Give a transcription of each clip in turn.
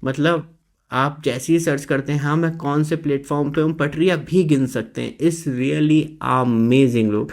मतलब आप जैसे ही सर्च करते हैं हाँ मैं कौन से प्लेटफॉर्म पे हूँ, पटरियाँ भी गिन सकते हैं। इट्स रियली अमेजिंग लोग।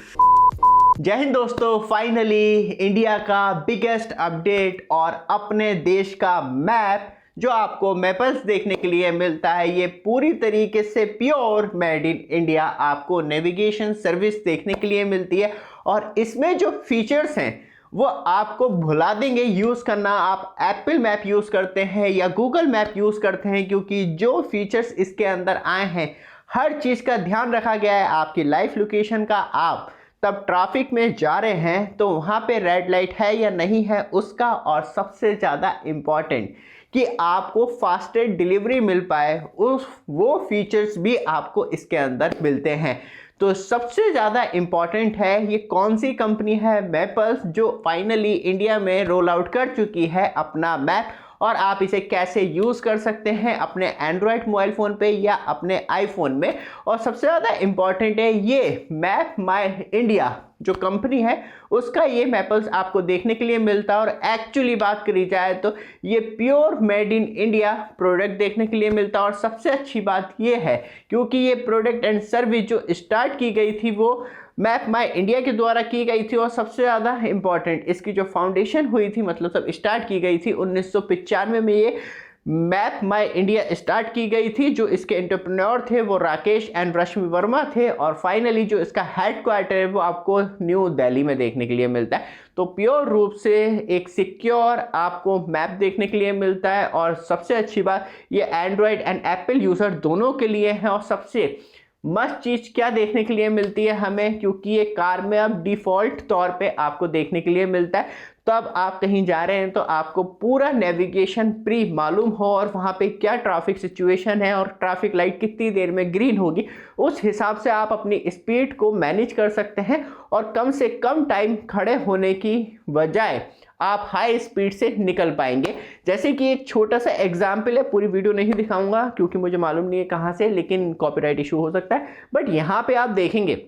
जय हिंद दोस्तों, फाइनली इंडिया का बिगेस्ट अपडेट और अपने देश का मैप जो आपको मैपल्स देखने के लिए मिलता है, ये पूरी तरीके से प्योर मेड इन इंडिया आपको नेविगेशन सर्विस देखने के लिए मिलती है। और इसमें जो फीचर्स हैं वो आपको भुला देंगे यूज़ करना। आप एप्पल मैप यूज़ करते हैं या गूगल मैप यूज़ करते हैं, क्योंकि जो फीचर्स इसके अंदर आए हैं हर चीज़ का ध्यान रखा गया है। आपकी लाइव लोकेशन का, आप तब ट्रैफिक में जा रहे हैं तो वहाँ पे रेड लाइट है या नहीं है उसका, और सबसे ज़्यादा इम्पॉर्टेंट कि आपको फास्टेस्ट डिलीवरी मिल पाए, उस वो फीचर्स भी आपको इसके अंदर मिलते हैं। तो सबसे ज़्यादा इम्पॉर्टेंट है ये कौन सी कंपनी है, मैपल्स, जो फाइनली इंडिया में रोल आउट कर चुकी है अपना मैप, और आप इसे कैसे यूज़ कर सकते हैं अपने एंड्रॉयड मोबाइल फ़ोन पे या अपने आईफोन में। और सबसे ज़्यादा इम्पॉर्टेंट है ये मैप माई इंडिया जो कंपनी है उसका ये मैपल्स आपको देखने के लिए मिलता है। और एक्चुअली बात करी जाए तो ये pure made in India product देखने के लिए मिलता है। और सबसे अच्छी बात ये है क्योंकि ये प्रोडक्ट एंड सर्विस जो स्टार्ट की गई थी वो मैप माई इंडिया के द्वारा की गई थी। और सबसे ज़्यादा इम्पॉर्टेंट इसकी जो फाउंडेशन हुई थी, मतलब सब स्टार्ट की गई थी 1995 में, ये मैप माई इंडिया स्टार्ट की गई थी। जो इसके एंटरप्रेन्योर थे वो राकेश एंड रश्मि वर्मा थे। और फाइनली जो इसका हेड क्वार्टर है वो आपको न्यू दिल्ली में देखने के लिए मिलता है। तो प्योर रूप से एक सिक्योर आपको मैप देखने के लिए मिलता है। और सबसे अच्छी बात ये एंड्रॉयड एंड एप्पल यूज़र दोनों के लिए है। और सबसे मस्त चीज़ क्या देखने के लिए मिलती है हमें, क्योंकि ये कार में अब डिफ़ॉल्ट तौर पे आपको देखने के लिए मिलता है। तो अब आप कहीं जा रहे हैं तो आपको पूरा नेविगेशन प्री मालूम हो, और वहाँ पे क्या ट्रैफिक सिचुएशन है और ट्रैफिक लाइट कितनी देर में ग्रीन होगी, उस हिसाब से आप अपनी स्पीड को मैनेज कर सकते हैं। और कम से कम टाइम खड़े होने की बजाय आप हाई स्पीड से निकल पाएंगे। जैसे कि एक छोटा सा एग्जाम्पल है, पूरी वीडियो नहीं दिखाऊंगा क्योंकि मुझे मालूम नहीं है कहाँ से, लेकिन कॉपीराइट इशू हो सकता है। बट यहाँ पे आप देखेंगे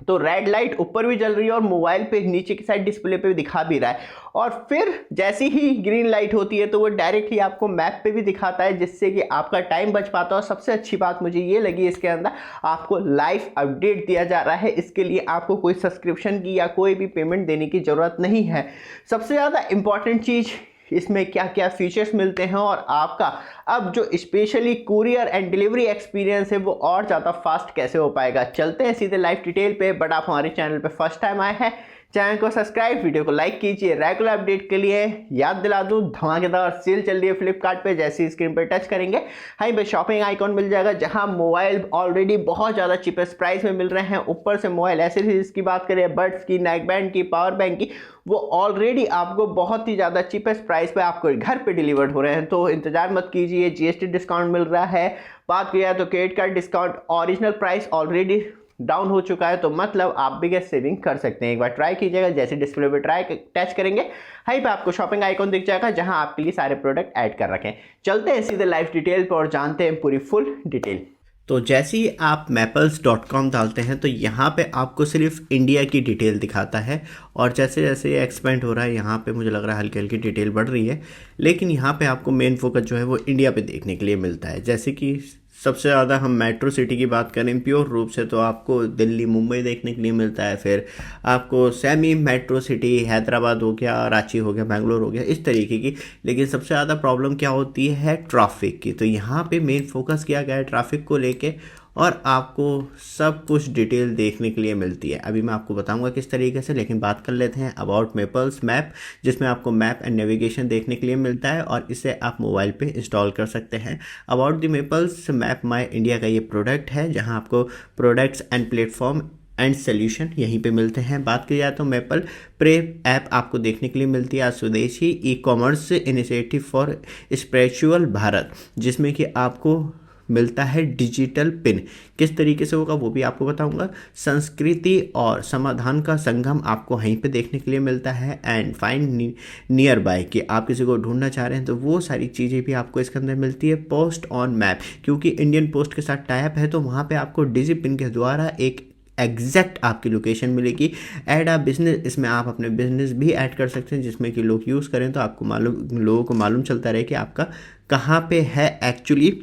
तो रेड लाइट ऊपर भी जल रही है और मोबाइल पे नीचे की साइड डिस्प्ले पे भी दिखा भी रहा है। और फिर जैसी ही ग्रीन लाइट होती है तो वो डायरेक्टली आपको मैप पे भी दिखाता है, जिससे कि आपका टाइम बच पाता है। और सबसे अच्छी बात मुझे ये लगी इसके अंदर आपको लाइव अपडेट दिया जा रहा है। इसके लिए आपको कोई सब्सक्रिप्शन की या कोई भी पेमेंट देने की ज़रूरत नहीं है। सबसे ज़्यादा इंपॉर्टेंट चीज़ इसमें क्या क्या फीचर्स मिलते हैं, और आपका अब जो specially courier and delivery experience है वो और ज़्यादा फास्ट कैसे हो पाएगा। चलते हैं सीधे लाइव डिटेल पे। बट आप हमारे चैनल पे फर्स्ट टाइम आए हैं, चैनल को सब्सक्राइब, वीडियो को लाइक कीजिए। रेगुलर अपडेट के लिए याद दिला दूं, धमाकेदार सेल चल रही है फ्लिपकार्ट पे। जैसे ही स्क्रीन पर टच करेंगे हाई पे शॉपिंग आइकॉन मिल जाएगा, जहां मोबाइल ऑलरेडी बहुत ज़्यादा चीपेस्ट प्राइस में मिल रहे हैं। ऊपर से मोबाइल एसेसरीज की बात करें, बड्स की, नेक बैंड की, पावर बैंक की, वो ऑलरेडी आपको बहुत ही ज़्यादा चीपेस्ट प्राइस पे आपको घर पे डिलीवर्ड हो रहे हैं। तो इंतजार मत कीजिए, जीएसटी डिस्काउंट मिल रहा है। बात किया तो credit card discount, original price already down हो चुका है, तो मतलब आप बिगेस्ट सेविंग कर सकते हैं। एक बार ट्राई कीजिएगा, जैसे डिस्प्ले पे ट्राई टच करेंगे हाई पे आपको शॉपिंग आइकॉन दिख जाएगा, जहां आपके लिए सारे प्रोडक्ट ऐड कर रखे हैं। चलते हैं सीधे लाइव डिटेल पर और जानते हैं पूरी फुल डिटेल। तो जैसे ही आप mappls.com डालते हैं तो यहाँ पे आपको सिर्फ इंडिया की डिटेल दिखाता है। और जैसे जैसे ये एक्सपेंड हो रहा है यहाँ पे मुझे लग रहा है हल्की हल्की डिटेल बढ़ रही है, लेकिन यहाँ पे आपको मेन फोकस जो है वो इंडिया पे देखने के लिए मिलता है। जैसे कि सबसे ज़्यादा हम मेट्रो सिटी की बात करें प्योर रूप से तो आपको दिल्ली, मुंबई देखने के लिए मिलता है। फिर आपको सेमी मेट्रो सिटी हैदराबाद हो गया, रांची हो गया, बेंगलोर हो गया, इस तरीके की। लेकिन सबसे ज़्यादा प्रॉब्लम क्या होती है ट्रैफिक की। तो यहाँ पे मेन फोकस किया गया है ट्रैफिक को लेके, और आपको सब कुछ डिटेल देखने के लिए मिलती है। अभी मैं आपको बताऊंगा किस तरीके से, लेकिन बात कर लेते हैं अबाउट मैपल्स मैप, जिसमें आपको मैप एंड नेविगेशन देखने के लिए मिलता है और इसे आप मोबाइल पे इंस्टॉल कर सकते हैं। About the Mappls, map my India का ये प्रोडक्ट है, जहां आपको products and platform and solution यहीं पे मिलते हैं। बात की जाए तो मैपल प्रे ऐप आपको देखने के लिए मिलती है, स्वदेशी e commerce initiative for spiritual Bharat, जिसमें कि आपको मिलता है डिजिटल पिन। किस तरीके से होगा वो भी आपको बताऊंगा। संस्कृति और समाधान का संगम आपको वहीं पे देखने के लिए मिलता है। एंड फाइंड नियर बाय, कि आप किसी को ढूंढना चाह रहे हैं तो वो सारी चीज़ें भी आपको इसके अंदर मिलती है। पोस्ट ऑन मैप, क्योंकि इंडियन पोस्ट के साथ टाइप है तो वहाँ पे आपको डिजी पिन के द्वारा एक एग्जैक्ट आपकी लोकेशन मिलेगी। ऐड आप बिजनेस, इसमें आप अपने बिजनेस भी ऐड कर सकते हैं जिसमें कि लोग यूज़ करें तो आपको मालूम, लोगों को मालूम चलता रहे कि आपका कहाँ पे है actually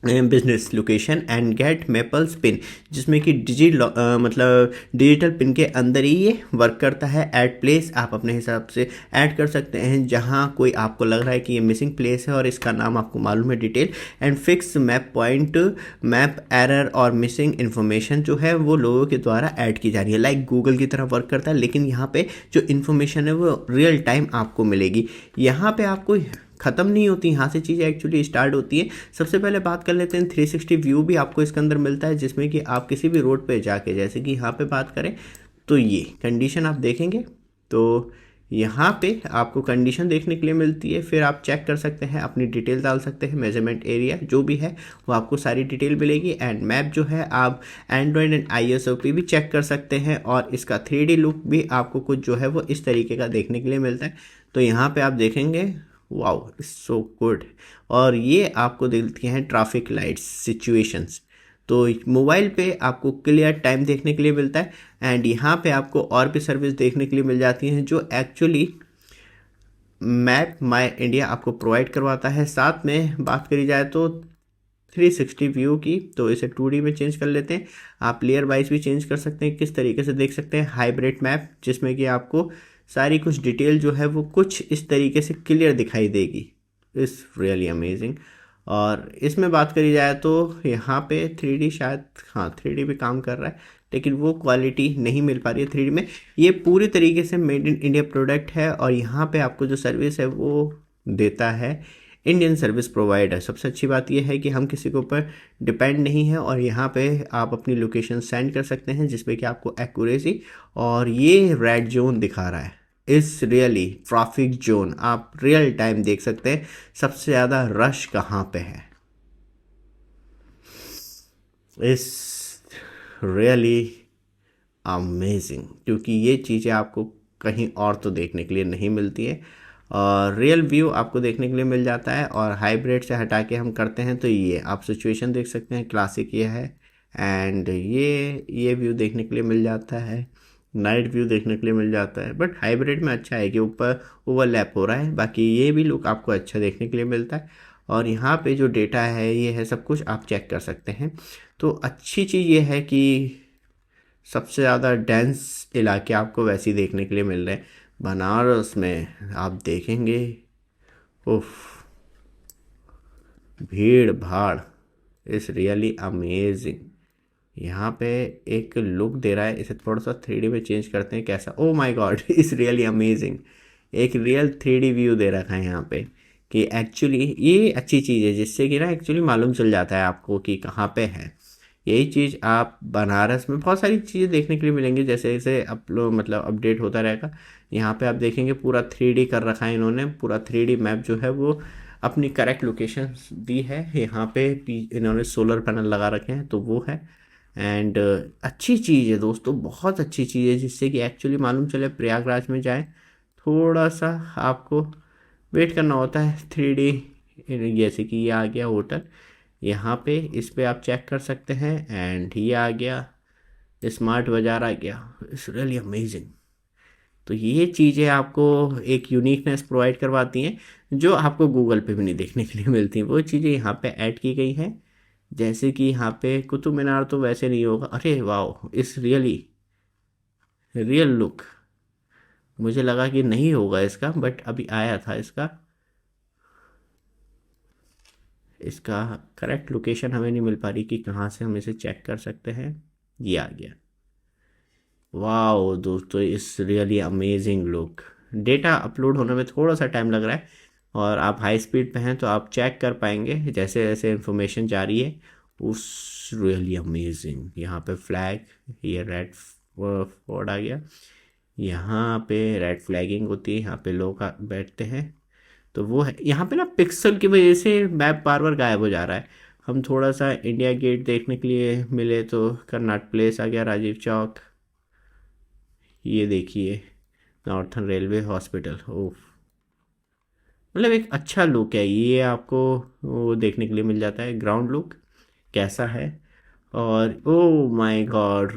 business location. And get Mappls pin, जिसमें कि मतलब डिजिटल पिन के अंदर ही ये वर्क करता है। ऐड प्लेस, आप अपने हिसाब से ऐड कर सकते हैं जहां कोई आपको लग रहा है कि ये मिसिंग प्लेस है और इसका नाम आपको मालूम है detail. And fix map point, map error और मिसिंग इन्फॉर्मेशन जो है वो लोगों के द्वारा ऐड की जा रही है। लाइक गूगल की तरह वर्क करता है, लेकिन यहाँ पे जो इन्फॉर्मेशन है वो रियल टाइम आपको मिलेगी। यहाँ पे आपको ख़त्म नहीं होती, यहाँ से चीज़ें एक्चुअली स्टार्ट होती हैं। सबसे पहले बात कर लेते हैं 360 व्यू भी आपको इसके अंदर मिलता है, जिसमें कि आप किसी भी रोड पे जाके, जैसे कि यहाँ पे बात करें तो ये कंडीशन आप देखेंगे तो यहाँ पे आपको कंडीशन देखने के लिए मिलती है। फिर आप चेक कर सकते हैं, अपनी डिटेल डाल सकते हैं, मेजरमेंट एरिया जो भी है वो आपको सारी डिटेल मिलेगी। एंड मैप जो है आप एंड्रॉयड एंड ISO पे भी चेक कर सकते हैं, और इसका 3D लुक भी आपको कुछ जो है वो इस तरीके का देखने के लिए मिलता है। तो यहाँ पे आप देखेंगे, वाओ इट्स सो गुड। और ये आपको देती हैं ट्रैफिक लाइट्स सिचुएशंस, तो मोबाइल पे आपको क्लियर टाइम देखने के लिए मिलता है। एंड यहाँ पे आपको और भी सर्विस देखने के लिए मिल जाती हैं जो एक्चुअली मैप माई इंडिया आपको प्रोवाइड करवाता है। साथ में बात करी जाए तो 360 व्यू की, तो इसे 2D में चेंज कर लेते हैं। आप लेयर वाइज भी चेंज कर सकते हैं, किस तरीके से देख सकते हैं हाइब्रिड मैप, जिसमें कि आपको सारी कुछ डिटेल जो है वो कुछ इस तरीके से क्लियर दिखाई देगी। It's really amazing. और इसमें बात करी जाए तो यहाँ पे 3D शायद, हाँ 3D भी काम कर रहा है, लेकिन वो क्वालिटी नहीं मिल पा रही है 3D में। ये पूरी तरीके से मेड इन इंडिया प्रोडक्ट है, और यहाँ पे आपको जो सर्विस है वो देता है इंडियन सर्विस प्रोवाइडर। सबसे अच्छी बात यह है कि हम किसी के ऊपर डिपेंड नहीं है, और यहाँ पे आप अपनी लोकेशन सेंड कर सकते हैं जिसपे कि आपको एक्यूरेसी, और ये रेड जोन दिखा रहा है, इस रियली ट्रैफिक जोन आप रियल टाइम देख सकते हैं सबसे ज़्यादा रश कहाँ पे है। इस रियली अमेजिंग, क्योंकि ये चीज़ें आपको कहीं और तो देखने के लिए नहीं मिलती है, और रियल व्यू आपको देखने के लिए मिल जाता है। और हाइब्रिड से हटा के हम करते हैं तो ये आप सिचुएशन देख सकते हैं, क्लासिक ये है। एंड ये व्यू देखने के लिए मिल जाता है, नाइट व्यू देखने के लिए मिल जाता है। बट हाइब्रिड में अच्छा है कि ऊपर ओवरलैप हो रहा है, बाकी ये भी लुक आपको अच्छा देखने के लिए मिलता है। और यहाँ पे जो डेटा है ये है, सब कुछ आप चेक कर सकते हैं। तो अच्छी चीज़ ये है कि सबसे ज़्यादा डेंस इलाके आपको वैसे ही देखने के लिए मिल रहे हैं। बनारस में आप देखेंगे, उफ, भीड़ भाड़ इस रियली अमेजिंग। यहाँ पे एक लुक दे रहा है, इसे थोड़ा सा 3D में चेंज करते हैं कैसा, ओ माय गॉड इस रियली अमेजिंग। एक रियल 3D व्यू दे रखा है यहाँ पे, कि एक्चुअली ये अच्छी चीज़ है जिससे कि ना एक्चुअली मालूम चल जाता है आपको कि कहाँ पे है। यही चीज़ आप बनारस में बहुत सारी चीज़ें देखने के लिए मिलेंगी, जैसे जैसे मतलब अपडेट होता रहेगा। यहाँ पे आप देखेंगे पूरा 3D कर रखा है इन्होंने, पूरा 3D मैप जो है वो अपनी करेक्ट लोकेशन दी है। यहाँ पे इन्होंने सोलर पैनल लगा रखे हैं तो वो है। एंड अच्छी चीज़ है दोस्तों, बहुत अच्छी चीज़ है, जिससे कि एक्चुअली मालूम चले प्रयागराज में जाएं थोड़ा सा आपको वेट करना होता है 3D। जैसे कि ये आ गया होटल, यहाँ पे इस पे आप चेक कर सकते हैं। एंड ये आ गया, स्मार्ट बाज़ार आ गया, इट्स रियली अमेजिंग। तो ये चीज़ें आपको एक यूनिकनेस प्रोवाइड करवाती हैं जो आपको गूगल पे भी नहीं देखने के लिए मिलती हैं। वो चीज़ें यहाँ पे ऐड की गई हैं, जैसे कि यहाँ पे कुतुब मीनार तो वैसे नहीं होगा, अरे वाह इस रियली रियल लुक। मुझे लगा कि नहीं होगा इसका, बट अभी आया था इसका इसका करेक्ट लोकेशन हमें नहीं मिल पा रही कि कहाँ से हम इसे चेक कर सकते हैं। ये आ गया, वाह दोस्तों इस really amazing look. Data upload होने में थोड़ा सा टाइम लग रहा है, और आप हाई स्पीड पे हैं तो आप चेक कर पाएंगे जैसे जैसे इन्फॉर्मेशन जा रही है। उस रियली अमेजिंग, यहाँ पे फ्लैग, ये रेड फोर्ड आ गया, यहाँ पे रेड फ्लैगिंग होती है, यहाँ पे लोग बैठते हैं तो वो है। यहाँ पे ना पिक्सल की वजह से मैप बार बार गायब हो जा रहा है। हम थोड़ा सा इंडिया गेट देखने के लिए मिले तो कर्नाट प्लेस आ गया, राजीव चौक, ये देखिए नॉर्थन रेलवे हॉस्पिटल। ओफ, मतलब एक अच्छा लुक है ये, आपको वो देखने के लिए मिल जाता है ग्राउंड लुक कैसा है। और ओ माय गॉड,